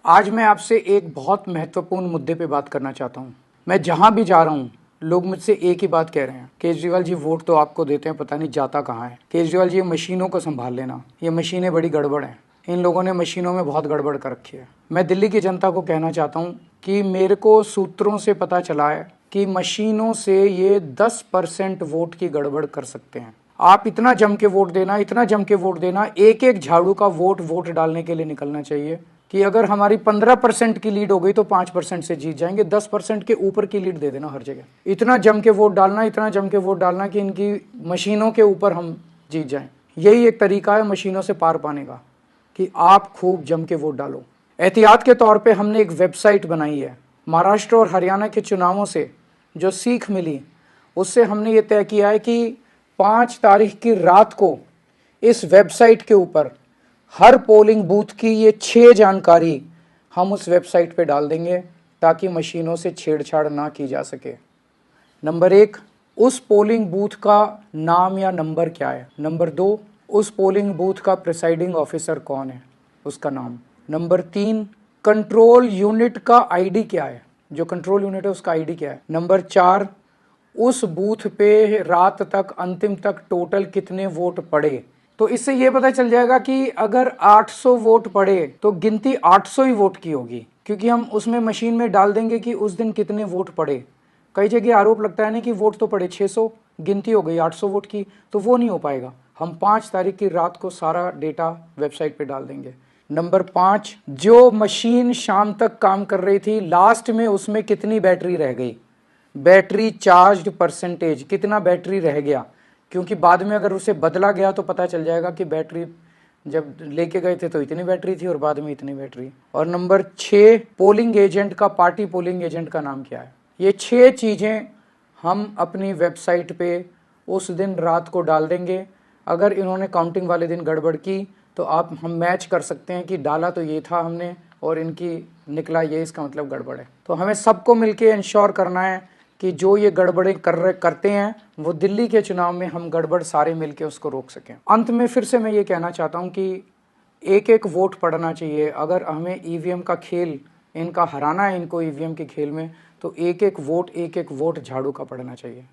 आज मैं आपसे एक बहुत महत्वपूर्ण मुद्दे पे बात करना चाहता हूँ। मैं जहाँ भी जा रहा हूँ लोग मुझसे एक ही बात कह रहे हैं, केजरीवाल जी वोट तो आपको देते हैं, पता नहीं जाता कहाँ है। केजरीवाल जी ये मशीनों को संभाल लेना, ये मशीनें बड़ी गड़बड़ हैं, इन लोगों ने मशीनों में बहुत गड़बड़ कर रखी है। मैं दिल्ली की जनता को कहना चाहता हूँ कि मेरे को सूत्रों से पता चला है कि मशीनों से ये 10% वोट की गड़बड़ कर सकते हैं। आप इतना जम के वोट देना, इतना जम के वोट देना, एक एक झाड़ू का वोट डालने के लिए निकलना चाहिए कि अगर हमारी 15% की लीड हो गई तो 5% से जीत जाएंगे, 10% के ऊपर की लीड दे देना हर जगह। इतना जम के वोट डालना, इतना जम के वोट डालना कि इनकी मशीनों के ऊपर हम जीत जाएं। यही एक तरीका है मशीनों से पार पाने का, कि आप खूब जम के वोट डालो। एहतियात के तौर पे हमने एक वेबसाइट बनाई है। महाराष्ट्र और हरियाणा के चुनावों से जो सीख मिली उससे हमने ये तय किया है कि 5 तारीख की रात को इस वेबसाइट के ऊपर हर पोलिंग बूथ की ये 6 जानकारी हम उस वेबसाइट पे डाल देंगे ताकि मशीनों से छेड़छाड़ ना की जा सके। नंबर 1, उस पोलिंग बूथ का नाम या नंबर क्या है। नंबर 2, उस पोलिंग बूथ का प्रिसाइडिंग ऑफिसर कौन है, उसका नाम। नंबर 3, कंट्रोल यूनिट का आईडी क्या है, जो कंट्रोल यूनिट है उसका आईडी क्या है। नंबर 4, उस बूथ पे रात तक अंतिम तक टोटल कितने वोट पड़े। तो इससे ये पता चल जाएगा कि अगर 800 वोट पड़े तो गिनती 800 ही वोट की होगी, क्योंकि हम उसमें मशीन में डाल देंगे कि उस दिन कितने वोट पड़े। कई जगह आरोप लगता है ना कि वोट तो पड़े 600, गिनती हो गई 800 वोट की, तो वो नहीं हो पाएगा। हम 5 तारीख की रात को सारा डेटा वेबसाइट पे डाल देंगे। नंबर 5, जो मशीन शाम तक काम कर रही थी लास्ट में उसमें कितनी बैटरी रह गई, बैटरी चार्ज परसेंटेज, कितना बैटरी रह गया, क्योंकि बाद में अगर उसे बदला गया तो पता चल जाएगा कि बैटरी जब लेके गए थे तो इतनी बैटरी थी और बाद में इतनी बैटरी। और नंबर 6, पोलिंग एजेंट का, पार्टी पोलिंग एजेंट का नाम क्या है। ये 6 चीज़ें हम अपनी वेबसाइट पे उस दिन रात को डाल देंगे। अगर इन्होंने काउंटिंग वाले दिन गड़बड़ की तो हम मैच कर सकते हैं कि डाला तो ये था हमने और इनकी निकला ये, इसका मतलब गड़बड़ है। तो हमें सबको मिलके इंश्योर करना है कि जो ये गड़बड़ें करते हैं वो दिल्ली के चुनाव में हम गड़बड़ सारे मिलके उसको रोक सकें। अंत में फिर से मैं ये कहना चाहता हूँ कि एक एक वोट पड़ना चाहिए। अगर हमें ईवीएम का खेल, इनका हराना है इनको ईवीएम के खेल में, तो एक एक वोट झाड़ू का पड़ना चाहिए।